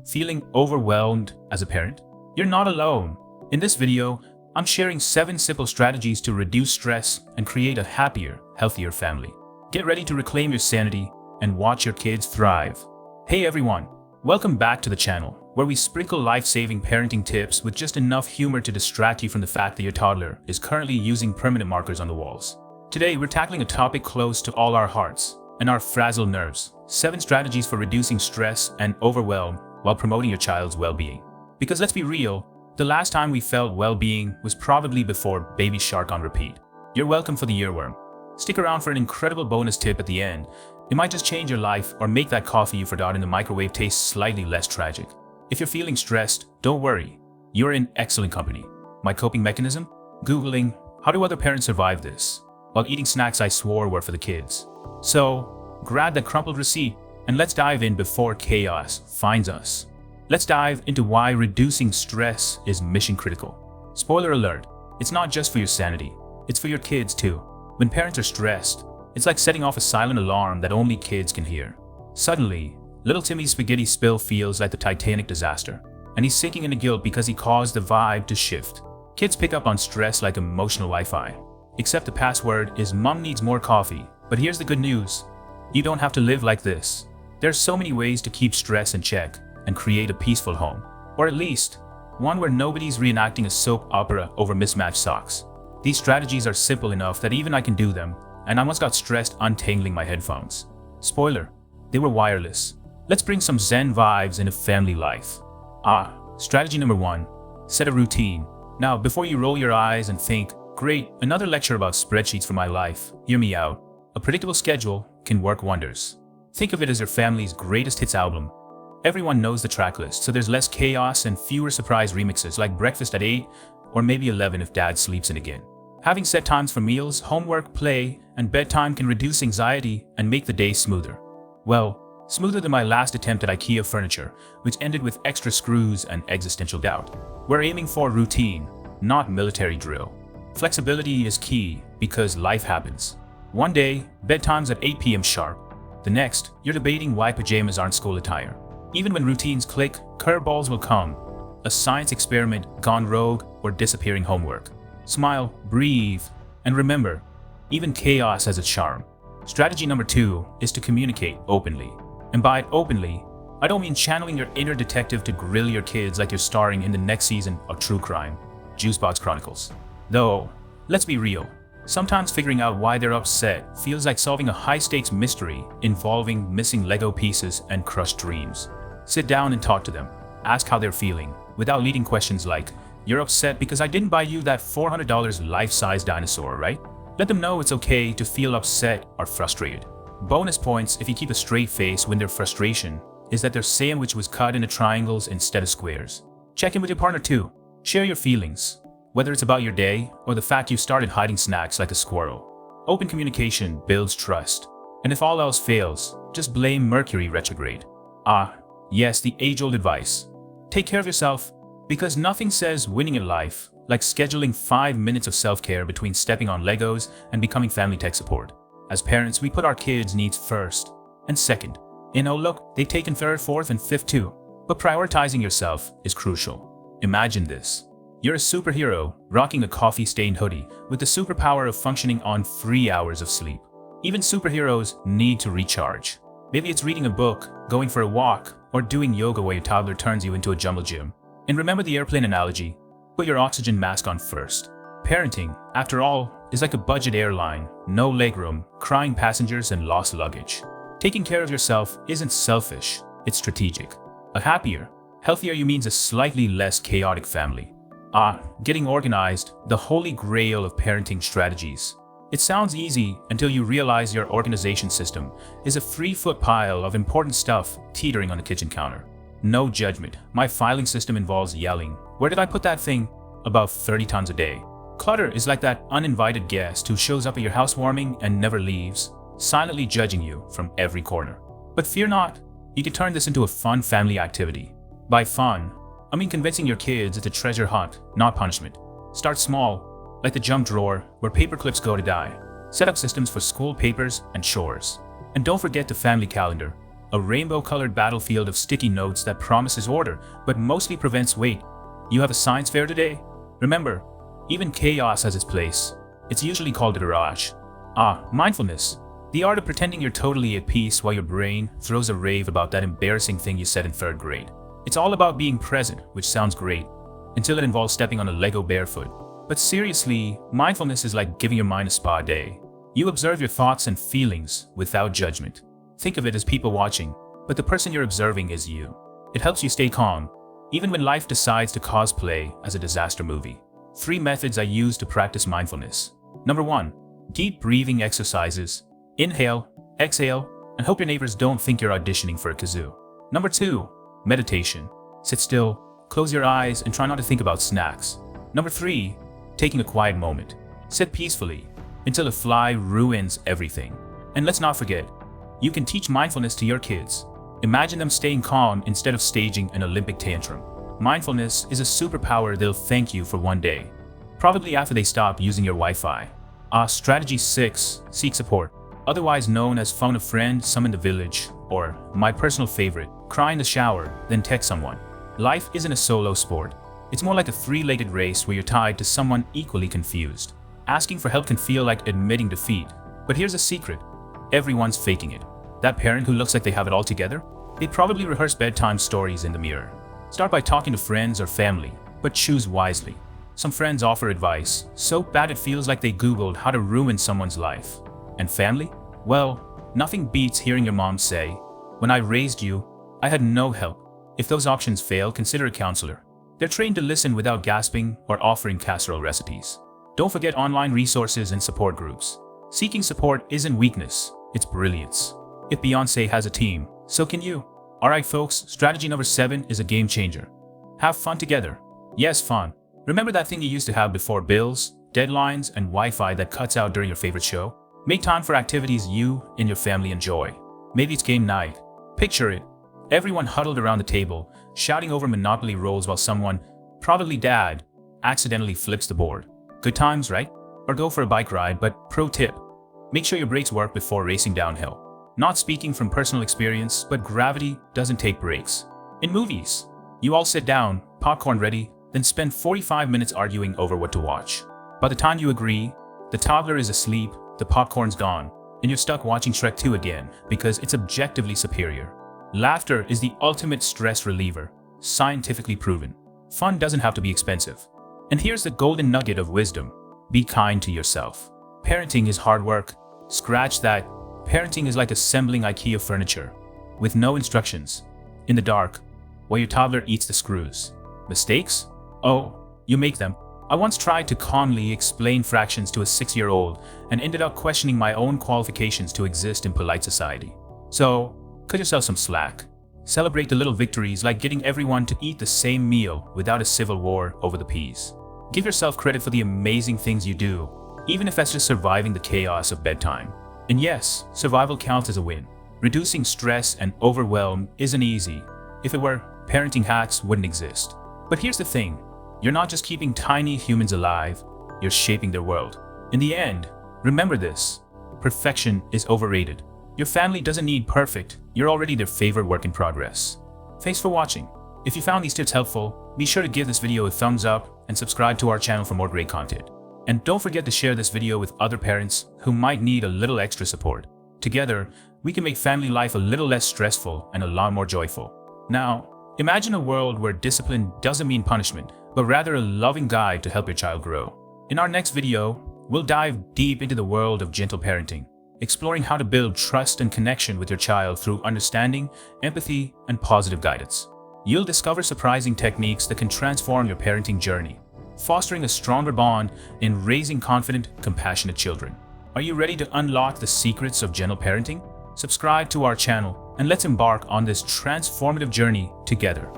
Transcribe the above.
Feeling overwhelmed as a parent? You're not alone. In this video, I'm sharing 7 simple strategies to reduce stress and create a happier, healthier family. Get ready to reclaim your sanity and watch your kids thrive. Hey everyone, welcome back to the channel, where we sprinkle life-saving parenting tips with just enough humor to distract you from the fact that your toddler is currently using permanent markers on the walls. Today, we're tackling a topic close to all our hearts and our frazzled nerves. 7 strategies for reducing stress and overwhelm while promoting your child's well-being. Because let's be real, the last time we felt well-being was probably before Baby Shark on repeat. You're welcome for the earworm. Stick around for an incredible bonus tip at the end. It might just change your life or make that coffee you forgot in the microwave taste slightly less tragic. If you're feeling stressed, don't worry. You're in excellent company. My coping mechanism? Googling, how do other parents survive this? While eating snacks I swore were for the kids. So, grab that crumpled receipt and let's dive in before chaos finds us. Let's dive into why reducing stress is mission critical. Spoiler alert, it's not just for your sanity, it's for your kids too. When parents are stressed, it's like setting off a silent alarm that only kids can hear. Suddenly, little Timmy's spaghetti spill feels like the Titanic disaster, and he's sinking into guilt because he caused the vibe to shift. Kids pick up on stress like emotional Wi-Fi. Except the password is "Mom needs more coffee." But here's the good news. You don't have to live like this. There's so many ways to keep stress in check and create a peaceful home. Or at least, one where nobody's reenacting a soap opera over mismatched socks. These strategies are simple enough that even I can do them, and I once got stressed untangling my headphones. Spoiler, they were wireless. Let's bring some Zen vibes into family life. Strategy number 1, set a routine. Now, before you roll your eyes and think, great, another lecture about spreadsheets for my life, hear me out. A predictable schedule can work wonders. Think of it as your family's greatest hits album. Everyone knows the track list, so there's less chaos and fewer surprise remixes like breakfast at 8 or maybe 11 if dad sleeps in again. Having set times for meals, homework, play, and bedtime can reduce anxiety and make the day smoother. Well, smoother than my last attempt at IKEA furniture, which ended with extra screws and existential doubt. We're aiming for routine, not military drill. Flexibility is key because life happens. One day, bedtime's at 8 p.m. sharp. The next, you're debating why pajamas aren't school attire. Even when routines click, curveballs will come. A science experiment gone rogue or disappearing homework. Smile, breathe, and remember, even chaos has its charm. Strategy number 2 is to communicate openly. And by openly, I don't mean channeling your inner detective to grill your kids like you're starring in the next season of True Crime, Juicebox Chronicles. Though, let's be real, sometimes figuring out why they're upset feels like solving a high-stakes mystery involving missing Lego pieces and crushed dreams. Sit down and talk to them. Ask how they're feeling, without leading questions like, "You're upset because I didn't buy you that $400 life-size dinosaur, right?" Let them know it's okay to feel upset or frustrated. Bonus points if you keep a straight face when their frustration is that their sandwich was cut into triangles instead of squares. Check in with your partner too. Share your feelings, whether it's about your day or the fact you started hiding snacks like a squirrel. Open communication builds trust. And if all else fails, just blame Mercury retrograde. Yes, the age-old advice. Take care of yourself, because nothing says winning in life like scheduling 5 minutes of self-care between stepping on Legos and becoming family tech support. As parents, we put our kids' needs first and second. Look, they've taken 3rd, 4th, and 5th too. But prioritizing yourself is crucial. Imagine this. You're a superhero rocking a coffee-stained hoodie with the superpower of functioning on 3 hours of sleep. Even superheroes need to recharge. Maybe it's reading a book, going for a walk, or doing yoga while your toddler turns you into a jumble gym. And remember the airplane analogy, put your oxygen mask on first. Parenting, after all, is like a budget airline, no legroom, crying passengers, and lost luggage. Taking care of yourself isn't selfish, it's strategic. A happier, healthier you means a slightly less chaotic family. Getting organized, the holy grail of parenting strategies. It sounds easy until you realize your organization system is a 3-foot pile of important stuff teetering on the kitchen counter. No judgment, my filing system involves yelling, "Where did I put that thing?" about 30 times a day. Clutter is like that uninvited guest who shows up at your housewarming and never leaves, silently judging you from every corner. But fear not, you can turn this into a fun family activity. By fun, I mean convincing your kids it's a treasure hunt, not punishment. Start small, like the jump drawer where paper clips go to die. Set up systems for school papers and chores. And don't forget the family calendar, a rainbow-colored battlefield of sticky notes that promises order, but mostly prevents wait. You have a science fair today? Remember, even chaos has its place. It's usually called a garage. Mindfulness. The art of pretending you're totally at peace while your brain throws a rave about that embarrassing thing you said in 3rd grade. It's all about being present, which sounds great, until it involves stepping on a Lego barefoot. But seriously, mindfulness is like giving your mind a spa day. You observe your thoughts and feelings without judgment. Think of it as people watching, but the person you're observing is you. It helps you stay calm, even when life decides to cosplay as a disaster movie. 3 methods I use to practice mindfulness. Number 1. Deep breathing exercises. Inhale, exhale, and hope your neighbors don't think you're auditioning for a kazoo. Number 2. Meditation. Sit still, close your eyes, and try not to think about snacks. Number 3. Taking a quiet moment. Sit peacefully until a fly ruins everything. And let's not forget, you can teach mindfulness to your kids. Imagine them staying calm instead of staging an Olympic tantrum. Mindfulness is a superpower they'll thank you for one day, probably after they stop using your Wi-Fi. Strategy 6. Seek support. Otherwise known as phone a friend, summon the village, or, my personal favorite, cry in the shower, then text someone. Life isn't a solo sport. It's more like a 3-legged race where you're tied to someone equally confused. Asking for help can feel like admitting defeat. But here's a secret. Everyone's faking it. That parent who looks like they have it all together? They probably rehearse bedtime stories in the mirror. Start by talking to friends or family, but choose wisely. Some friends offer advice so bad it feels like they Googled how to ruin someone's life. And family? Well, nothing beats hearing your mom say, "When I raised you, I had no help." If those options fail, consider a counselor. They're trained to listen without gasping or offering casserole recipes. Don't forget online resources and support groups. Seeking support isn't weakness, it's brilliance. If Beyoncé has a team, so can you. Alright folks, strategy number 7 is a game changer. Have fun together. Yes, fun. Remember that thing you used to have before bills, deadlines, and Wi-Fi that cuts out during your favorite show? Make time for activities you and your family enjoy. Maybe it's game night. Picture it. Everyone huddled around the table, shouting over Monopoly rolls while someone, probably dad, accidentally flips the board. Good times, right? Or go for a bike ride, but pro tip. Make sure your brakes work before racing downhill. Not speaking from personal experience, but gravity doesn't take breaks. In movies, you all sit down, popcorn ready, then spend 45 minutes arguing over what to watch. By the time you agree, the toddler is asleep, the popcorn's gone, and you're stuck watching Shrek 2 again because it's objectively superior. Laughter is the ultimate stress reliever, scientifically proven. Fun doesn't have to be expensive. And here's the golden nugget of wisdom. Be kind to yourself. Parenting is hard work. Scratch that. Parenting is like assembling IKEA furniture, with no instructions, in the dark, while your toddler eats the screws. Mistakes? Oh, you make them. I once tried to calmly explain fractions to a 6-year-old and ended up questioning my own qualifications to exist in polite society. So, cut yourself some slack. Celebrate the little victories like getting everyone to eat the same meal without a civil war over the peas. Give yourself credit for the amazing things you do, even if that's just surviving the chaos of bedtime. And yes, survival counts as a win. Reducing stress and overwhelm isn't easy. If it were, parenting hacks wouldn't exist. But here's the thing. You're not just keeping tiny humans alive, you're shaping their world. In the end, remember this. Perfection is overrated. Your family doesn't need perfect. You're already their favorite work in progress. Thanks for watching. If you found these tips helpful, be sure to give this video a thumbs up and subscribe to our channel for more great content. And don't forget to share this video with other parents who might need a little extra support. Together, we can make family life a little less stressful and a lot more joyful. Now, imagine a world where discipline doesn't mean punishment, but rather a loving guide to help your child grow. In our next video, we'll dive deep into the world of gentle parenting, exploring how to build trust and connection with your child through understanding, empathy, and positive guidance. You'll discover surprising techniques that can transform your parenting journey, fostering a stronger bond and raising confident, compassionate children. Are you ready to unlock the secrets of gentle parenting? Subscribe to our channel and let's embark on this transformative journey together.